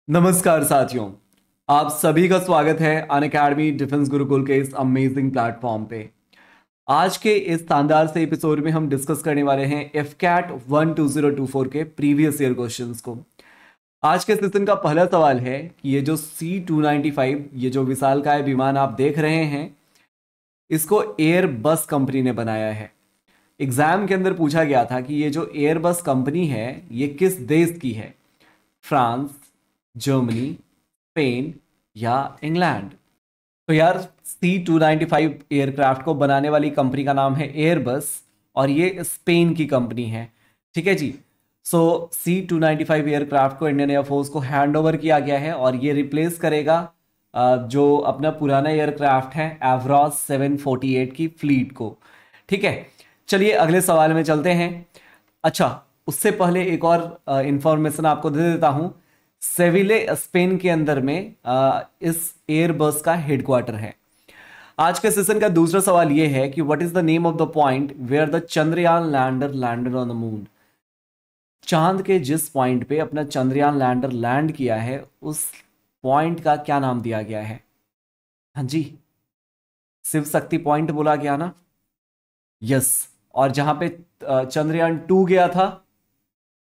नमस्कार साथियों। आप सभी का स्वागत है अनअकैडमी डिफेंस गुरुकुल के इस अमेजिंग प्लेटफॉर्म पे। आज के इस शानदार से एपिसोड में हम डिस्कस करने वाले हैं एफ कैट 12024 के प्रीवियस ईयर क्वेश्चंस को। आज के सेशन का पहला सवाल है कि ये जो C295 ये जो विशालकाय विमान आप देख रहे हैं, इसको एयर बस कंपनी ने बनाया है। एग्जाम के अंदर पूछा गया था कि ये जो एयर बस कंपनी है ये किस देश की है, फ्रांस, जर्मनी, स्पेन या इंग्लैंड। तो यार C295 एयरक्राफ्ट को बनाने वाली कंपनी का नाम है एयरबस और ये स्पेन की कंपनी है। ठीक है जी। सो C295 एयरक्राफ्ट को इंडियन एयरफोर्स को हैंड ओवर किया गया है और ये रिप्लेस करेगा जो अपना पुराना एयरक्राफ्ट है एवरॉस 748 की फ्लीट को। ठीक है, चलिए अगले सवाल में चलते हैं। अच्छा, उससे पहले एक और इंफॉर्मेशन आपको दे देता हूं। सेविले स्पेन के अंदर में इस एयरबस का हेडक्वार्टर है। आज के सेशन का दूसरा सवाल यह है कि what is the name of the point where the Chandrayaan lander landed on the moon. चांद के जिस पॉइंट पे अपना चंद्रयान लैंडर लैंड किया है उस पॉइंट का क्या नाम दिया गया है? हाँ जी, शिव शक्ति पॉइंट बोला गया ना। यस। और जहां पे चंद्रयान 2 गया था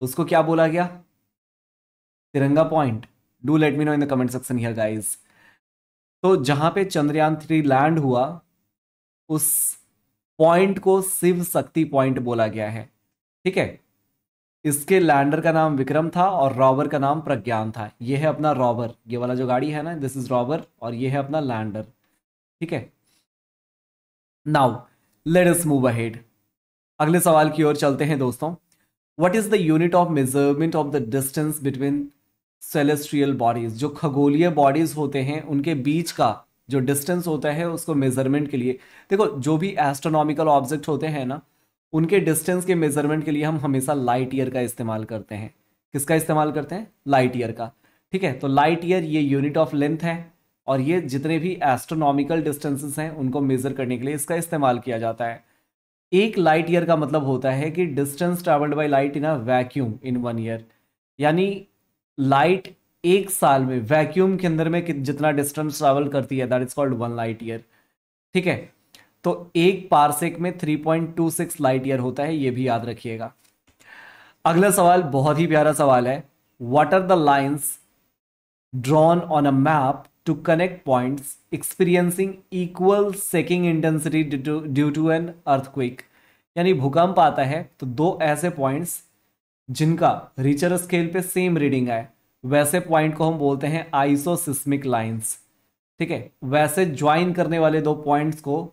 उसको क्या बोला गया? तिरंगा point. Do let me know in the comment section here guys. तो जहां पे चंद्रयान 3 लैंड हुआ उस पॉइंट को शिव शक्ति पॉइंट बोला गया है। ठीक है, इसके लैंडर का नाम विक्रम था और रॉवर का नाम प्रज्ञान था। ये है अपना रॉवर, ये वाला जो गाड़ी है ना, दिस इज रॉवर और ये है अपना लैंडर। ठीक है, now let us move ahead. अगले सवाल की ओर चलते हैं दोस्तों। What is the unit of measurement of the distance between celestial bodies? जो खगोलीय बॉडीज होते हैं उनके बीच का जो डिस्टेंस होता है उसको मेजरमेंट के लिए, देखो जो भी एस्ट्रोनॉमिकल ऑब्जेक्ट होते हैं ना उनके डिस्टेंस के मेजरमेंट के लिए हम हमेशा लाइट ईयर का इस्तेमाल करते हैं। किसका इस्तेमाल करते हैं? लाइट ईयर का। ठीक है, तो लाइट ईयर ये यूनिट ऑफ लेंथ है और ये जितने भी एस्ट्रोनॉमिकल डिस्टेंसेस हैं उनको मेजर करने के लिए इसका इस्तेमाल किया जाता है। एक लाइट ईयर का मतलब होता है कि distance travelled by light in a vacuum in 1 year. यानी लाइट एक साल में वैक्यूम के अंदर में जितना डिस्टेंस ट्रैवल करती है that is called 1 light year. ठीक है, तो एक पारसेक में 3.26 लाइट ईयर होता है, ये भी याद रखिएगा। अगला सवाल बहुत ही प्यारा सवाल है। What are the lines drawn on a map to connect points experiencing equal seeking intensity due to an earthquake? यानी भूकंप आता है तो दो ऐसे पॉइंट्स जिनका रिचर स्केल पे सेम रीडिंग है वैसे पॉइंट को हम बोलते हैं आइसोसिस्मिक लाइंस। ठीक है, वैसे ज्वाइन करने वाले दो पॉइंट्स को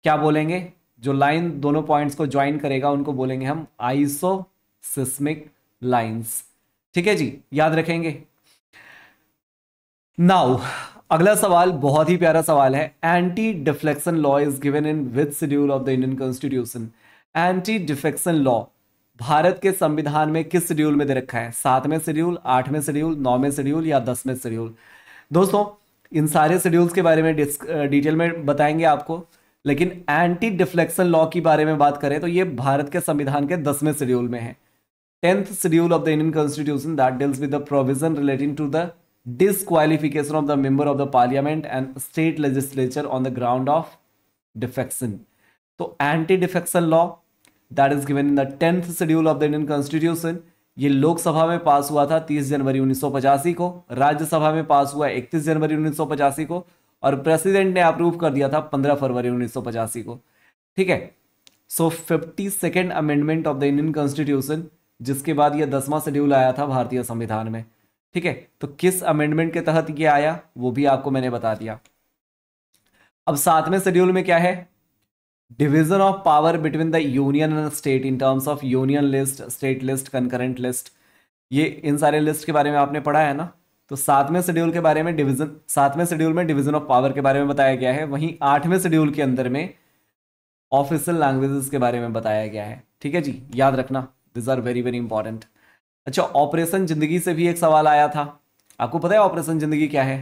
क्या बोलेंगे? जो लाइन दोनों पॉइंट्स को ज्वाइन करेगा उनको बोलेंगे हम आइसोसिस्मिक लाइंस। ठीक है जी, याद रखेंगे। नाउ अगला सवाल बहुत ही प्यारा सवाल है। Anti deflection law is given in which schedule of the Indian constitution? Anti deflection law Bharat के संविधान में किस शेड्यूल में दे रखा है? 7वें शेड्यूल, 8वें शेड्यूल, 9वें शेड्यूल या 10वें शेड्यूल? दोस्तों इन सारे शेड्यूल्स के बारे में डिटेल में बताएंगे आपको, लेकिन एंटी डिफ्लेक्शन लॉ की बारे में बात करें तो ये भारत के संविधान के 10वें शेड्यूल में है। 10th schedule of the Indian constitution that deals with the provision relating to the disqualification of the member of the parliament and state legislature on the ground of defection. तो anti defection law that is given in the 10th schedule of the Indian constitution. ये लोकसभा में पास हुआ था 30 जनवरी 1985 को, राज्यसभा में पास हुआ 31 जनवरी 1985 को और प्रेसिडेंट ने अप्रूव कर दिया था 15 फरवरी 1985 को। ठीक है, सो 52nd amendment of the Indian constitution, जिसके बाद ये 10वां शेड्यूल आया था भारतीय संविधान में। ठीक है, तो किस अमेंडमेंट के तहत ये आया वो भी आपको मैंने बता दिया। अब 7वें शेड्यूल में क्या है? Division of power between the union and state in terms of union list, state list, concurrent list. ये इन सारे लिस्ट के बारे में आपने पढ़ा है ना। तो 7वें शेड्यूल के बारे में डिवीजन, 7वें शेड्यूल में डिवीजन ऑफ पावर के बारे में बताया गया है। वहीं 8वें शेड्यूल के अंदर में ऑफिशियल लैंग्वेजेस के बारे में बताया गया है। ठीक है जी, याद रखना, this are very very important. अच्छा, ऑपरेशन जिंदगी से भी एक सवाल आया था। आपको पता है ऑपरेशन जिंदगी क्या है?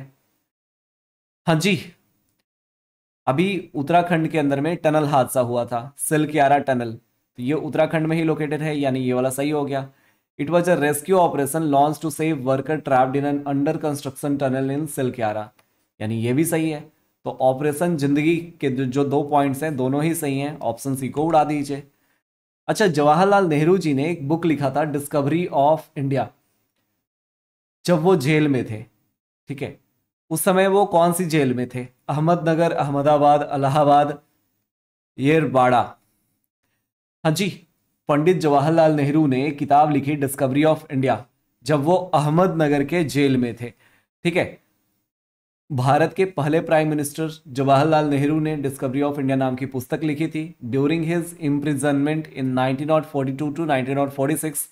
हाँ जी, अभी उत्तराखंड के अंदर में टनल हादसा हुआ था, सिलक्यारा टनल। तो ये उत्तराखंड में ही लोकेटेड है, यानी ये वाला सही हो गया। It was a rescue operation launch to save worker trapped in an under construction tunnel in Silkyara. यानी ये भी सही है। तो ऑपरेशन जिंदगी के जो 2 पॉइंट्स हैं दोनों ही सही हैं, ऑप्शन सी को उड़ा दीजिए। अच्छा, जवाहरलाल नेहरू जी ने एक बुक लिखा था डिस्कवरी ऑफ इंडिया, जब वो जेल में थे, ठीक है, उस समय वो कौन सी जेल में थे? अहमदनगर, अहमदाबाद, इलाहाबाद, येरवाड़ा। हाँ जी, पंडित जवाहरलाल नेहरू ने किताब लिखी डिस्कवरी ऑफ इंडिया जब वो अहमदनगर के जेल में थे, ठीक है। भारत के पहले प्राइम मिनिस्टर जवाहरलाल नेहरू ने डिस्कवरी ऑफ इंडिया नाम की पुस्तक लिखी थी during his imprisonment in 1942 to 1946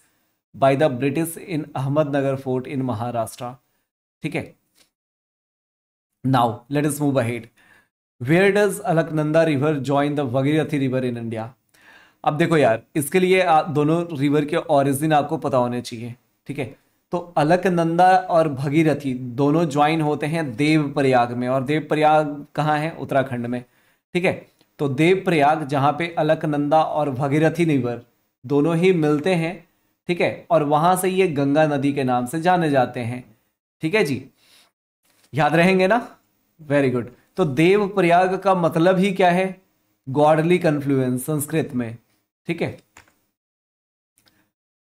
by the British in Ahmednagar fort in Maharashtra, ठीक है। Now let us move ahead. Where does Alaknanda river join the Bhagirathi river in India? अब देखो यार, इसके लिए दोनों रिवर के ओरिजिन आपको पता होने चाहिए, ठीक है। तो अलकनंदा और भगीरथी दोनों ज्वाइन होते हैं देवप्रयाग में, और देवप्रयाग कहाँ है? उत्तराखंड में, ठीक है। तो देवप्रयाग जहाँ पे अलकनंदा और भगीरथी रिवर दोनों ही मिलते हैं, ठीक है, और वहां से ये गंगा नदी के नाम से जाने जाते हैं, ठीक है जी, याद रहेंगे ना? Very good. तो देवप्रयाग का मतलब ही क्या है? गॉडली कन्फ्लुएंस संस्कृत में, ठीक है।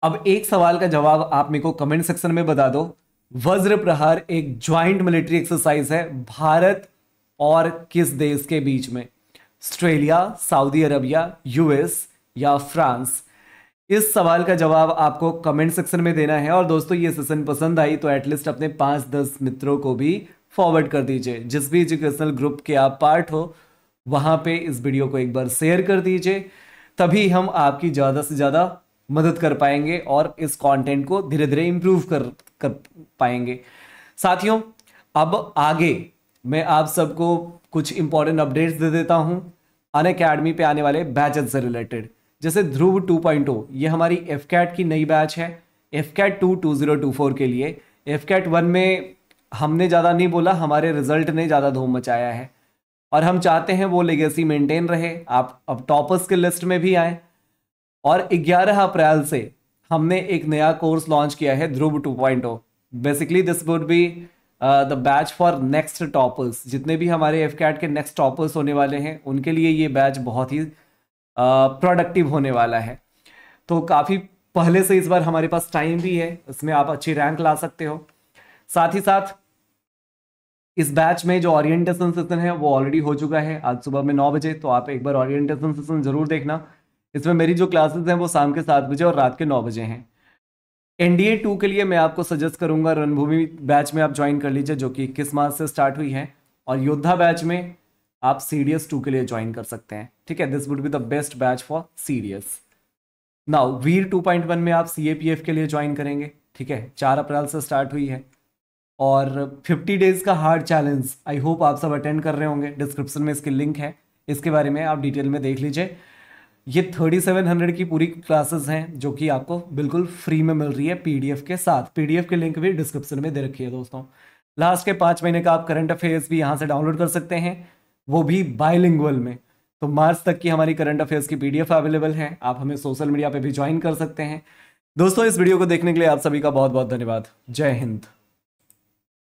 अब एक सवाल का जवाब आप मेरे को कमेंट सेक्शन में बता दो। वज्र प्रहार एक ज्वाइंट मिलिट्री एक्सरसाइज है भारत और किस देश के बीच में? ऑस्ट्रेलिया, सऊदी अरबिया, यूएस या फ्रांस? इस सवाल का जवाब आपको कमेंट सेक्शन में देना है। और दोस्तों, ये सेशन पसंद आई तो एटलीस्ट अपने 5-10 मित्रों को भी फॉरवर्ड कर दीजिए। जिस भी एजुकेशनल ग्रुप के आप पार्ट हो वहां पे इस वीडियो को एक बार शेयर कर दीजिए, तभी हम आपकी ज़्यादा से ज़्यादा मदद कर पाएंगे और इस कंटेंट को धीरे धीरे इम्प्रूव कर पाएंगे। साथियों, अब आगे मैं आप सबको कुछ इंपॉर्टेंट अपडेट्स दे देता हूं अनअकैडमी पे आने वाले बैचेस से रिलेटेड। जैसे ध्रुव 2.0, ये हमारी एफकैट की नई बैच है। एफकैट 2 2024 के लिए। एफकैट 1 में हमने ज़्यादा नहीं बोला, हमारे रिजल्ट ने ज़्यादा धूम मचाया है और हम चाहते हैं वो लेगेसी मेंटेन रहे, आप अब टॉपर्स के लिस्ट में भी आए। और 11 अप्रैल से हमने एक नया कोर्स लॉन्च किया है ध्रुव 2.0। Basically this would be the batch for next toppers. जितने भी हमारे एफकैट के नेक्स्ट टॉपर्स होने वाले हैं उनके लिए ये बैच बहुत ही प्रोडक्टिव होने वाला है। तो काफ़ी पहले से इस बार हमारे पास टाइम भी है, इसमें आप अच्छी रैंक ला सकते हो। साथ ही साथ इस बैच में जो ओरिएंटेशन सेशन है वो ऑलरेडी हो चुका है आज सुबह में 9 बजे, तो आप एक बार ओरिएंटेशन सेशन जरूर देखना। इसमें मेरी जो क्लासेस हैं वो शाम के 7 बजे और रात के 9 बजे हैं। एनडीए 2 के लिए मैं आपको सजेस्ट करूंगा रणभूमि बैच में आप ज्वाइन कर लीजिए, जो कि 21 मार्च से स्टार्ट हुई है। और योद्धा बैच में आप सीडीएस 2 के लिए ज्वाइन कर सकते हैं, ठीक है। This would be the best batch for CDS. Now Veer 2.1 में आप सीएपीएफ के लिए ज्वाइन करेंगे, ठीक है। 4 अप्रैल से स्टार्ट हुई है। और 50 डेज का हार्ड चैलेंज आई होप आप सब अटेंड कर रहे होंगे। डिस्क्रिप्शन में इसकी लिंक है, इसके बारे में आप डिटेल में देख लीजिए। ये 3700 की पूरी क्लासेस हैं जो कि आपको बिल्कुल फ्री में मिल रही है पीडीएफ के साथ। पीडीएफ के लिंक भी डिस्क्रिप्शन में दे रखी है दोस्तों। लास्ट के 5 महीने का आप करंट अफेयर्स भी यहाँ से डाउनलोड कर सकते हैं, वो भी बायलिंगुअल में। तो मार्च तक की हमारी करंट अफेयर्स की पीडीएफ अवेलेबल है। आप हमें सोशल मीडिया पे भी ज्वाइन कर सकते हैं। दोस्तों, इस वीडियो को देखने के लिए आप सभी का बहुत बहुत धन्यवाद। जय हिंद।